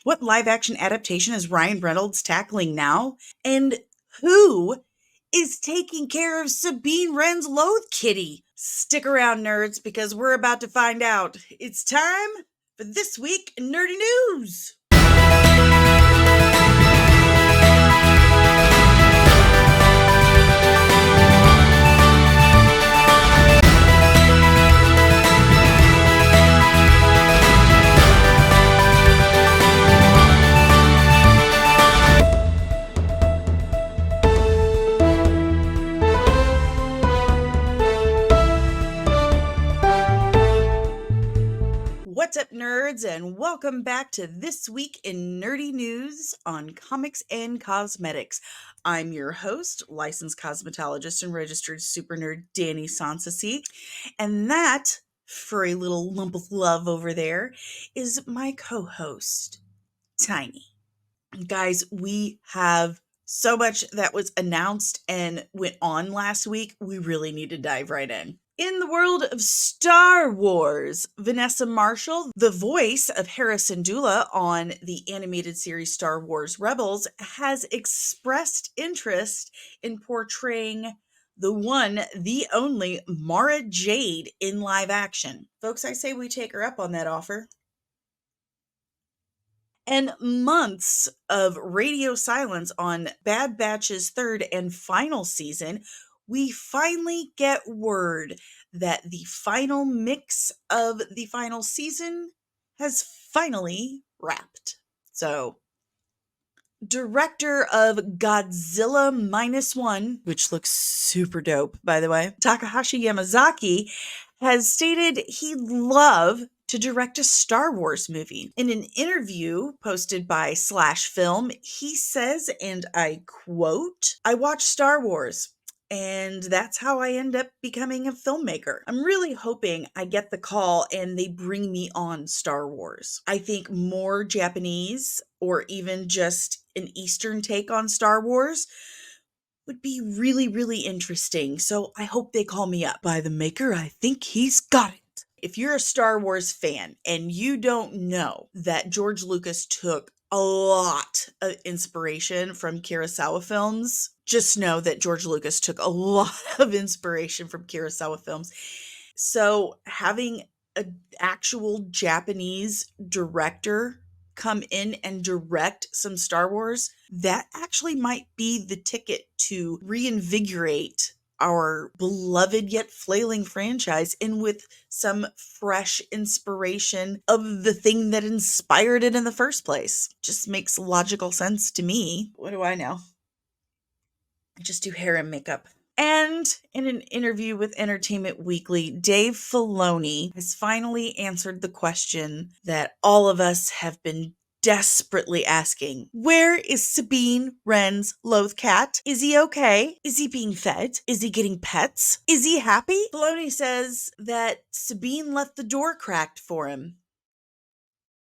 What live-action adaptation is Ryan Reynolds tackling now? And who is taking care of Sabine Wren's Loath Kitty? Stick around, nerds, because we're about to find out. It's time for This Week in Nerdy News. What's up, nerds, and welcome back to This Week in Nerdy News on Comics and Cosmetics. I'm your host, licensed cosmetologist and registered super nerd Danny Sansasi, and that furry little lump of love over there is my co-host, Tiny. Guys, we have so much that was announced and went on last week, we really need to dive right in. In the world of Star Wars, Vanessa Marshall, the voice of Hera Syndulla on the animated series Star Wars Rebels, has expressed interest in portraying the one, the only Mara Jade in live action. Folks, I say we take her up on that offer. And months of radio silence on Bad Batch's third and final season, we finally get word that the final mix of the final season has finally wrapped. So, director of Godzilla -1, which looks super dope, by the way, Takahashi Yamazaki, has stated he'd love to direct a Star Wars movie. In an interview posted by Slashfilm, he says, and I quote, "I watch Star Wars, and that's how I end up becoming a filmmaker. I'm really hoping I get the call and they bring me on Star Wars. I think more Japanese or even just an Eastern take on Star Wars would be really, really interesting. So I hope they call me up. By the maker, I think he's got it." If you're a Star Wars fan and you don't know that George Lucas took a lot of inspiration from Kurosawa films, just know that George Lucas took a lot of inspiration from Kurosawa films. So having an actual Japanese director come in and direct some Star Wars, that actually might be the ticket to reinvigorate our beloved yet flailing franchise in with some fresh inspiration of the thing that inspired it in the first place. Just makes logical sense to me. What do I know? I just do hair and makeup. And in an interview with Entertainment Weekly, Dave Filoni has finally answered the question that all of us have been desperately asking. Where is Sabine Wren's Loath cat? Is he okay? Is he being fed? Is he getting pets? Is he happy? Filoni says that Sabine left the door cracked for him.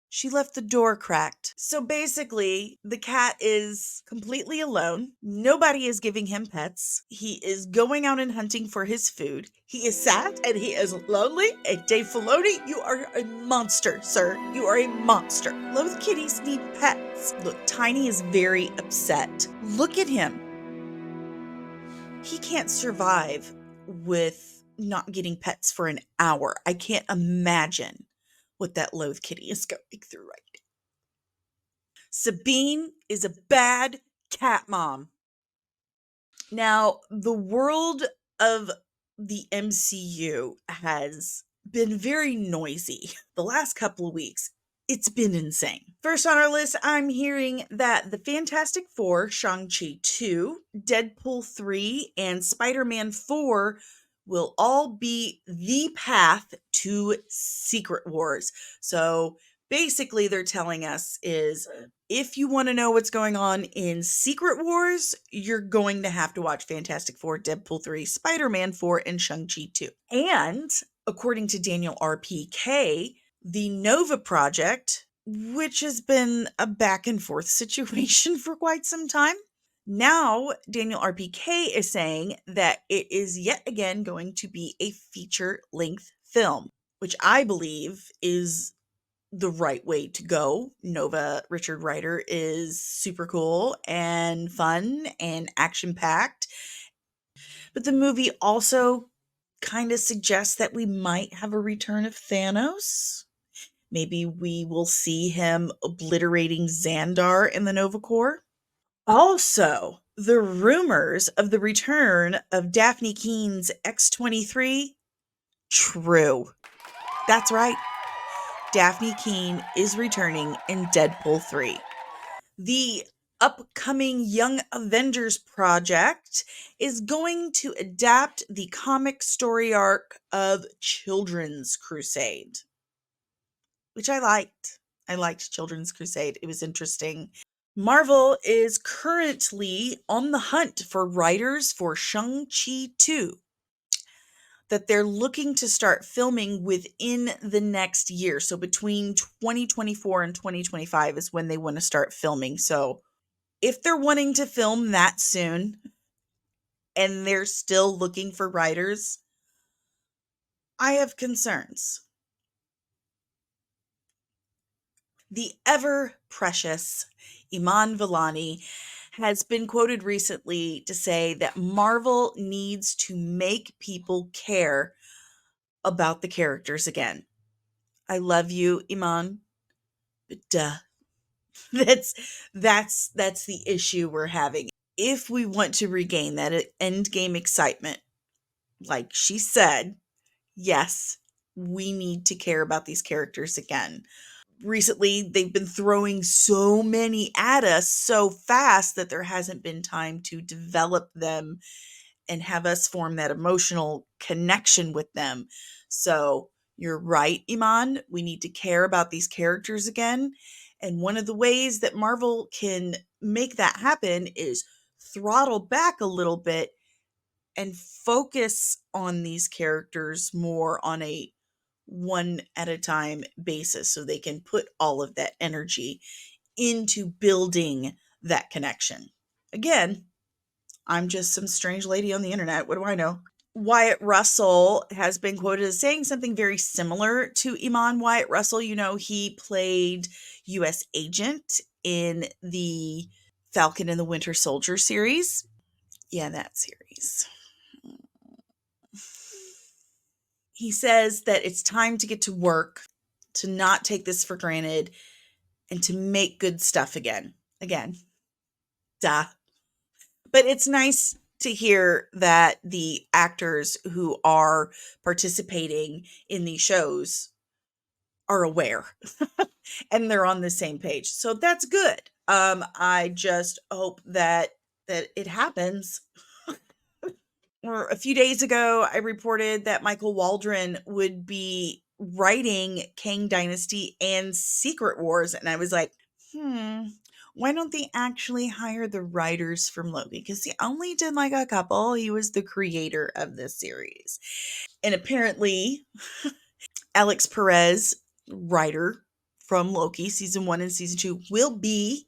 She left the door cracked. So basically, the cat is completely alone. Nobody is giving him pets. He is going out and hunting for his food. He is sad and he is lonely. And Dave Filoni, you are a monster, sir. You are a monster. Loath kitties need pets. Look, Tiny is very upset. Look at him. He can't survive with not getting pets for an hour. I can't imagine what that Loath kitty is going through right now. Sabine is a bad cat mom. Now, the world of the MCU has been very noisy the last couple of weeks. It's been insane. First on our list, I'm hearing that the Fantastic Four, Shang-Chi 2, Deadpool 3, and Spider-Man 4 will all be the path to Secret Wars. So basically they're telling us is if you want to know what's going on in Secret Wars, you're going to have to watch Fantastic Four, Deadpool 3, Spider-Man 4, and Shang-Chi 2. And according to Daniel RPK, the Nova Project, which has been a back and forth situation for quite some time, now, Daniel RPK is saying that it is yet again going to be a feature-length film, which I believe is the right way to go. Nova Richard Rider is super cool and fun and action packed. But the movie also kind of suggests that we might have a return of Thanos. Maybe we will see him obliterating Xandar in the Nova Corps. Also, the rumors of the return of Daphne Keene's X-23, true. That's right. Daphne Keene is returning in Deadpool 3. The upcoming Young Avengers project is going to adapt the comic story arc of Children's Crusade, which I liked. I liked Children's Crusade. It was interesting. Marvel is currently on the hunt for writers for Shang-Chi 2 that they're looking to start filming within the next year. So between 2024 and 2025 is when they want to start filming. So if they're wanting to film that soon and they're still looking for writers, I have concerns. The ever precious Iman Vellani has been quoted recently to say that Marvel needs to make people care about the characters again. I love you, Iman, but duh. That's the issue we're having. If we want to regain that end game excitement, like she said, yes, we need to care about these characters again. Recently, they've been throwing so many at us so fast that there hasn't been time to develop them and have us form that emotional connection with them. So you're right, Iman. We need to care about these characters again. And one of the ways that Marvel can make that happen is throttle back a little bit and focus on these characters more on a one at a time basis so they can put all of that energy into building that connection. Again, I'm just some strange lady on the internet. What do I know? Wyatt Russell has been quoted as saying something very similar to Iman. Wyatt Russell, he played U.S. agent in the Falcon and the Winter Soldier series. Yeah, that series. He says that it's time to get to work, to not take this for granted, and to make good stuff again. Again, duh. But it's nice to hear that the actors who are participating in these shows are aware and they're on the same page. So that's good. I just hope that it happens. Or a few days ago, I reported that Michael Waldron would be writing Kang Dynasty and Secret Wars, and I was like, why don't they actually hire the writers from Loki? Because he only did like a couple. He was the creator of this series. And apparently, Alex Perez, writer from Loki, season 1 and season 2, will be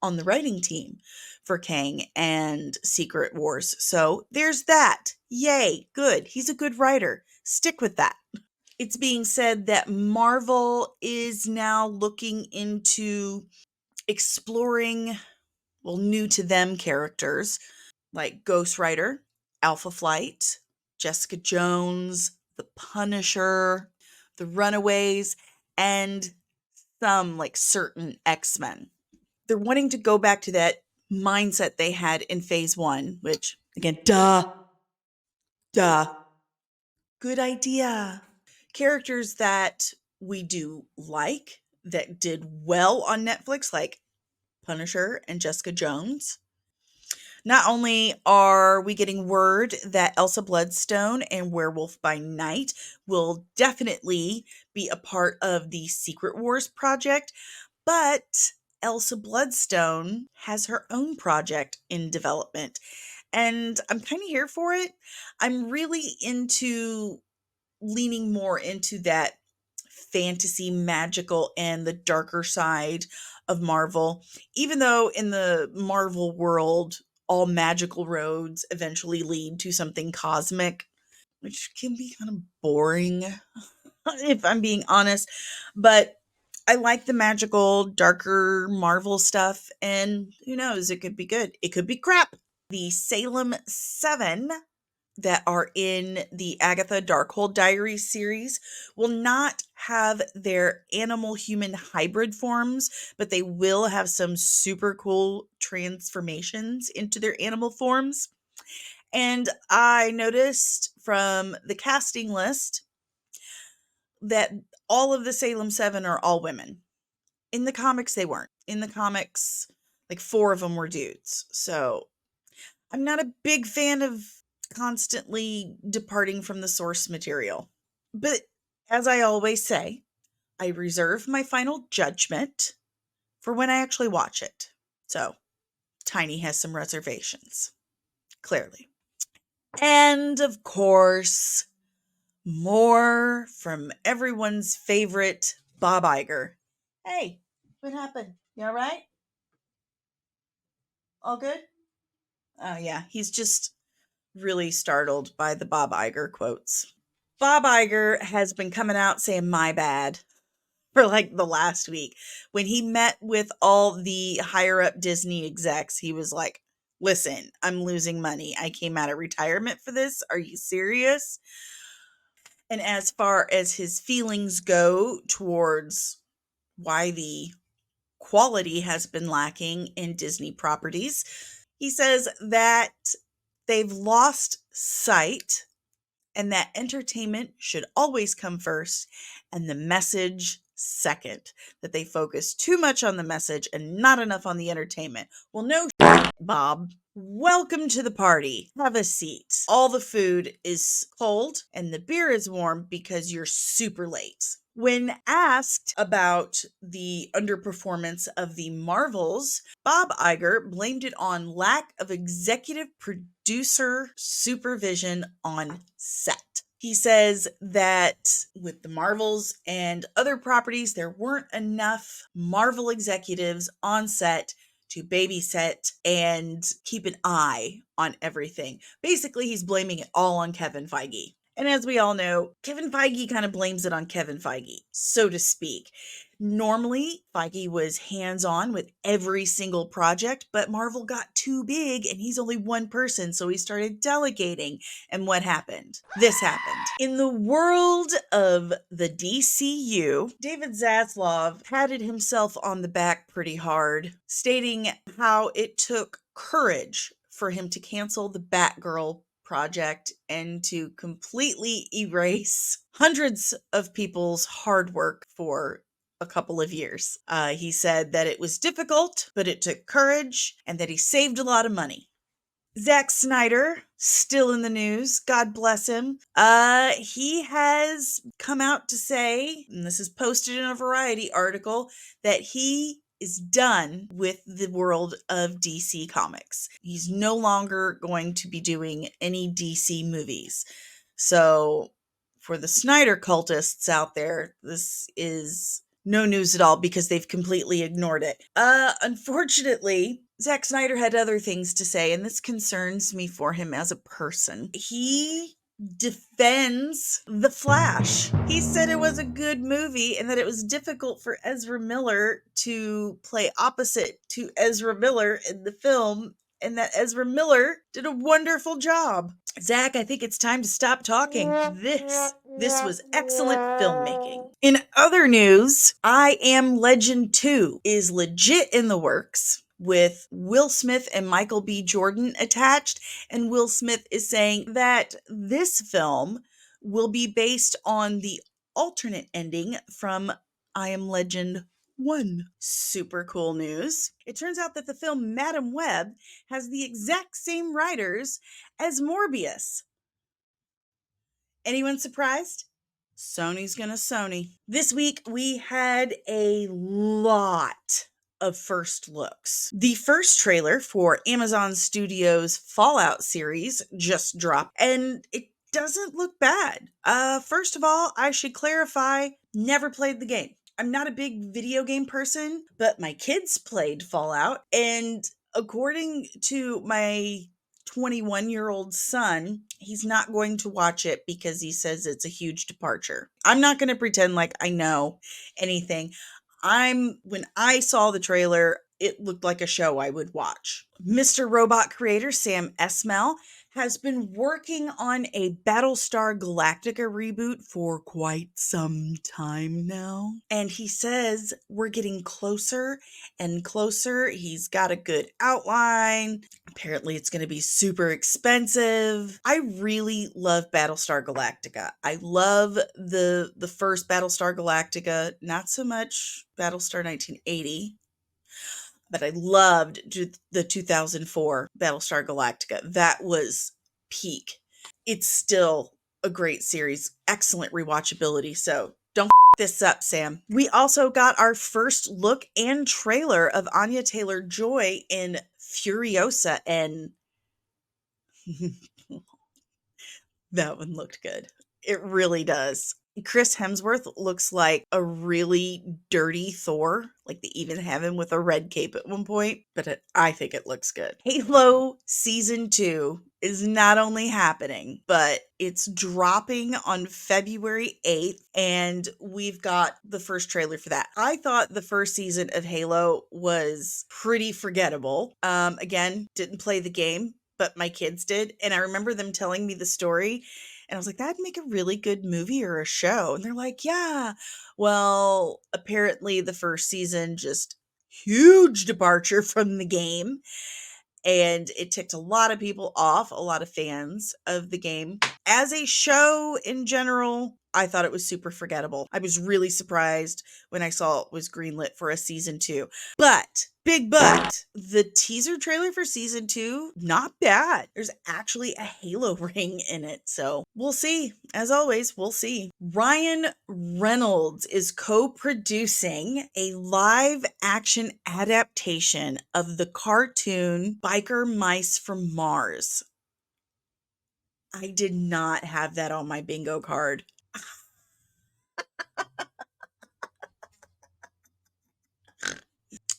on the writing team for Kang and Secret Wars. So there's that. Yay, good. He's a good writer. Stick with that. It's being said that Marvel is now looking into exploring, new to them characters like Ghost Rider, Alpha Flight, Jessica Jones, The Punisher, The Runaways, and some certain X-Men. They're wanting to go back to that mindset they had in phase 1, which again, duh. Good idea. Characters that we do like, that did well on Netflix, like Punisher and Jessica Jones. Not only are we getting word that Elsa Bloodstone and Werewolf by Night will definitely be a part of the Secret Wars project, but Elsa Bloodstone has her own project in development. And I'm kind of here for it. I'm really into leaning more into that fantasy, magical, and the darker side of Marvel. Even though in the Marvel world, all magical roads eventually lead to something cosmic, which can be kind of boring, if I'm being honest. But I like the magical, darker Marvel stuff, and who knows, it could be good. It could be crap. The Salem 7 that are in the Agatha Darkhold Diaries series will not have their animal human hybrid forms, but they will have some super cool transformations into their animal forms. And I noticed from the casting list that all of the Salem 7 are all women. In the comics, they weren't. In the comics, like 4 of them were dudes. So I'm not a big fan of constantly departing from the source material. But as I always say, I reserve my final judgment for when I actually watch it. So Tiny has some reservations, clearly. And of course, more from everyone's favorite Bob Iger. Hey, what happened? You all right? All good? Oh, yeah. He's just really startled by the Bob Iger quotes. Bob Iger has been coming out saying my bad for like the last week. When he met with all the higher up Disney execs, he was like, listen, I'm losing money. I came out of retirement for this. Are you serious? And as far as his feelings go towards why the quality has been lacking in Disney properties, he says that they've lost sight and that entertainment should always come first and the message second, that they focus too much on the message and not enough on the entertainment. Well, no, Bob. Welcome to the party. Have a seat. All the food is cold and the beer is warm because you're super late. When asked about the underperformance of the Marvels, Bob Iger blamed it on lack of executive producer supervision on set. He says that with the Marvels and other properties, there weren't enough Marvel executives on set to babysit and keep an eye on everything. Basically, he's blaming it all on Kevin Feige. And as we all know, Kevin Feige kind of blames it on Kevin Feige, so to speak. Normally, Feige was hands-on with every single project, but Marvel got too big and he's only one person, so he started delegating. And what happened? This happened. In the world of the DCU, David Zaslav patted himself on the back pretty hard, stating how it took courage for him to cancel the Batgirl project and to completely erase hundreds of people's hard work for a couple of years. He said that it was difficult, but it took courage and that he saved a lot of money. Zack Snyder, still in the news, God bless him. He has come out to say, and this is posted in a Variety article, that he is done with the world of DC Comics. He's no longer going to be doing any DC movies. So for the Snyder cultists out there, this is no news at all because they've completely ignored it. Unfortunately, Zack Snyder had other things to say, and this concerns me for him as a person. He defends The Flash. He said it was a good movie and that it was difficult for Ezra Miller to play opposite to Ezra Miller in the film, and that Ezra Miller did a wonderful job. Zach, I think it's time to stop talking. This was excellent filmmaking. In other news, I Am Legend 2 is legit in the works, with Will Smith and Michael B. Jordan attached, and Will Smith is saying that this film will be based on the alternate ending from I Am Legend 1. Super cool news. It turns out that the film Madam Web has the exact same writers as Morbius. Anyone surprised? Sony's gonna Sony. This week we had a lot of first looks. The first trailer for Amazon Studios' Fallout series just dropped, and it doesn't look bad. First of all, I should clarify, never played the game. I'm not a big video game person, but my kids played Fallout, and according to my 21-year-old son, he's not going to watch it because he says it's a huge departure. I'm not going to pretend like I know anything. When I saw the trailer, it looked like a show I would watch. Mr. Robot creator Sam Esmail has been working on a Battlestar Galactica reboot for quite some time now. And he says we're getting closer and closer. He's got a good outline. Apparently it's going to be super expensive. I really love Battlestar Galactica. I love the first Battlestar Galactica, not so much Battlestar 1980. But I loved the 2004 Battlestar Galactica. That was peak. It's still a great series. Excellent rewatchability. So don't this up, Sam. We also got our first look and trailer of Anya Taylor-Joy in Furiosa, and that one looked good. It really does. Chris Hemsworth looks like a really dirty Thor. Like they even have him with a red cape at one point, but I think it looks good. Halo Season 2 is not only happening, but it's dropping on February 8th, and we've got the first trailer for that. I thought the first season of Halo was pretty forgettable. Again, didn't play the game, but my kids did, and I remember them telling me the story. And I was like, that'd make a really good movie or a show. And they're like, yeah. Well, apparently the first season, just huge departure from the game. And it ticked a lot of people off, a lot of fans of the game. As a show in general, I thought it was super forgettable. I was really surprised when I saw it was greenlit for a season 2. But, big but, the teaser trailer for season 2, not bad. There's actually a Halo ring in it. So we'll see. As always, we'll see. Ryan Reynolds is co-producing a live action adaptation of the cartoon Biker Mice from Mars. I did not have that on my bingo card.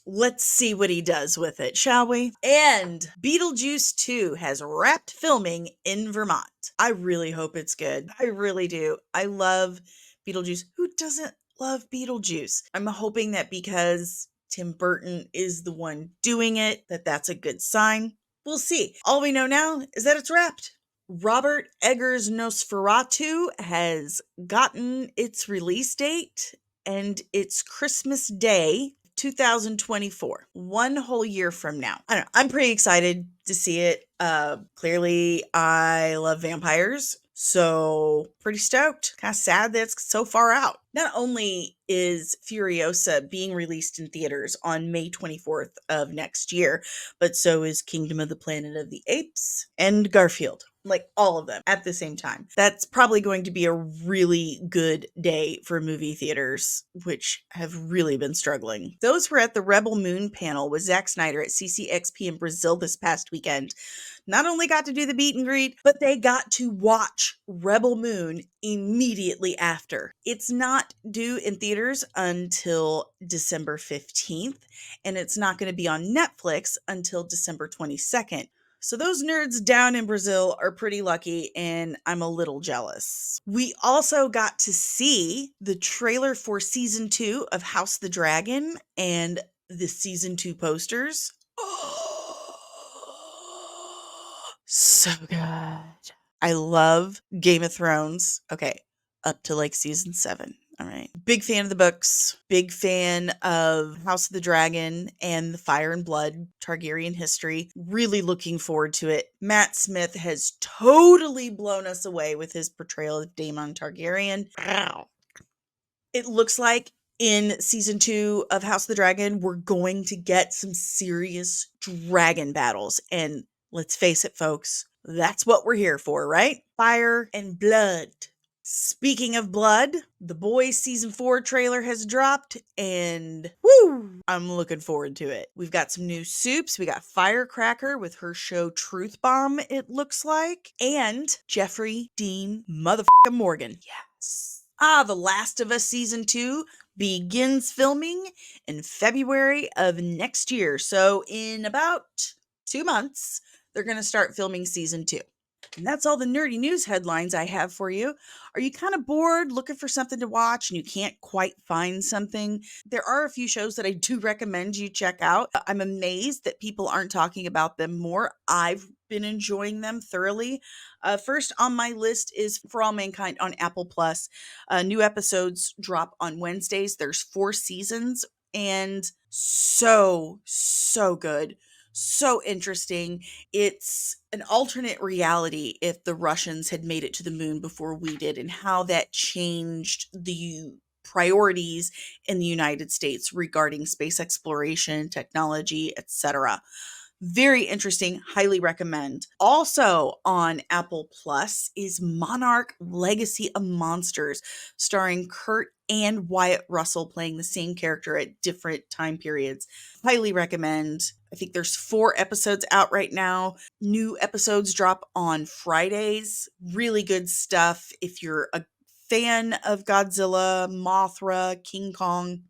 Let's see what he does with it, shall we? And Beetlejuice 2 has wrapped filming in Vermont. I really hope it's good. I really do. I love Beetlejuice. Who doesn't love Beetlejuice? I'm hoping that because Tim Burton is the one doing it, that's a good sign. We'll see. All we know now is that it's wrapped. Robert Eggers' Nosferatu has gotten its release date, and it's Christmas Day 2024, one whole year from now. I don't know. I'm pretty excited to see it. Clearly, I love vampires, so pretty stoked. Kind of sad that it's so far out. Not only is Furiosa being released in theaters on May 24th of next year, but so is Kingdom of the Planet of the Apes and Garfield. Like all of them at the same time. That's probably going to be a really good day for movie theaters, which have really been struggling. Those were at the Rebel Moon panel with Zack Snyder at CCXP in Brazil this past weekend. Not only got to do the meet and greet, but they got to watch Rebel Moon immediately after. It's not due in theaters until December 15th, and it's not going to be on Netflix until December 22nd. So those nerds down in Brazil are pretty lucky, and I'm a little jealous. We also got to see the trailer for season 2 of House of the Dragon and the season 2 posters. So good. I love Game of Thrones. Okay, up to like season 7. All right. Big fan of the books. Big fan of House of the Dragon and the Fire and Blood Targaryen history. Really looking forward to it. Matt Smith has totally blown us away with his portrayal of Daemon Targaryen. Wow. It looks like in season 2 of House of the Dragon, we're going to get some serious dragon battles. And let's face it, folks, that's what we're here for, right? Fire and blood. Speaking of blood, The Boys season 4 trailer has dropped, and woo, I'm looking forward to it. We've got some new soups. We got Firecracker with her show Truth Bomb, it looks like, and Jeffrey Dean motherfucking Morgan. Yes. The Last of Us season 2 begins filming in February of next year. So in about 2 months, they're going to start filming season 2. And that's all the nerdy news headlines I have for you. Are you kind of bored looking for something to watch and you can't quite find something? There are a few shows that I do recommend you check out. I'm amazed that people aren't talking about them more. I've been enjoying them thoroughly. First on my list is For All Mankind on Apple Plus. New episodes drop on Wednesdays. There's 4 seasons and so good. So interesting. It's an alternate reality if the Russians had made it to the moon before we did, and how that changed the priorities in the United States regarding space exploration, technology, etc. Very interesting. Highly recommend. Also on Apple Plus is Monarch Legacy of Monsters, starring Kurt and Wyatt Russell playing the same character at different time periods. Highly recommend. I think there's 4 episodes out right now. New episodes drop on Fridays. Really good stuff. If you're a fan of Godzilla, Mothra, King Kong,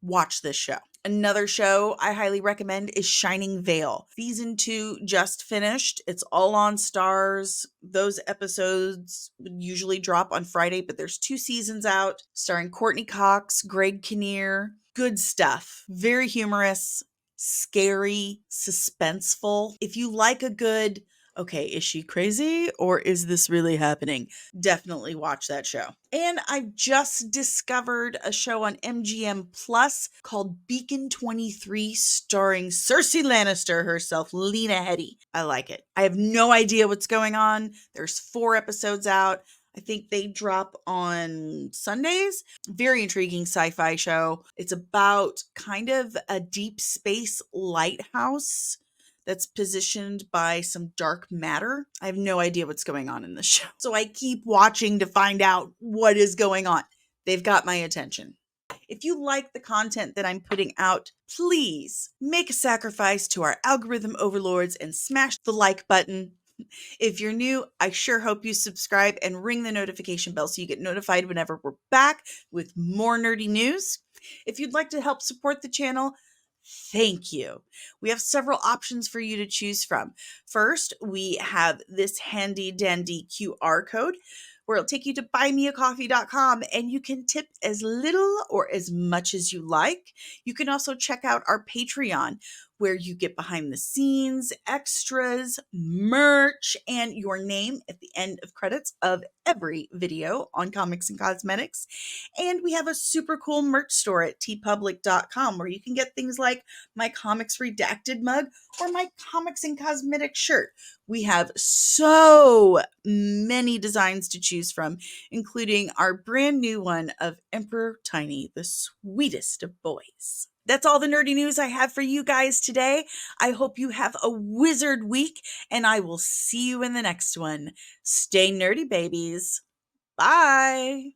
watch this show. Another show I highly recommend is Shining Vale. Season 2 just finished. It's all on Stars. Those episodes usually drop on Friday, but there's 2 seasons out, starring Courtney Cox, Greg Kinnear. Good stuff. Very humorous, scary, suspenseful. If you like a good, okay, is she crazy or is this really happening? Definitely watch that show. And I've just discovered a show on MGM Plus called Beacon 23, starring Cersei Lannister herself, Lena Headey. I like it. I have no idea what's going on. There's 4 episodes out. I think they drop on Sundays. Very intriguing sci-fi show. It's about kind of a deep space lighthouse that's positioned by some dark matter. I have no idea what's going on in this show. So I keep watching to find out what is going on. They've got my attention. If you like the content that I'm putting out, please make a sacrifice to our algorithm overlords and smash the like button. If you're new, I sure hope you subscribe and ring the notification bell so you get notified whenever we're back with more nerdy news. If you'd like to help support the channel, thank you. We have several options for you to choose from. First, we have this handy dandy QR code where it'll take you to buymeacoffee.com and you can tip as little or as much as you like. You can also check out our Patreon, where you get behind the scenes, extras, merch, and your name at the end of credits of every video on comics and cosmetics. And we have a super cool merch store at tpublic.com where you can get things like my Comics Redacted mug or my Comics and Cosmetics shirt. We have so many designs to choose from, including our brand new one of Emperor Tiny, the sweetest of boys. That's all the nerdy news I have for you guys today. I hope you have a wizard week, and I will see you in the next one. Stay nerdy, babies. Bye.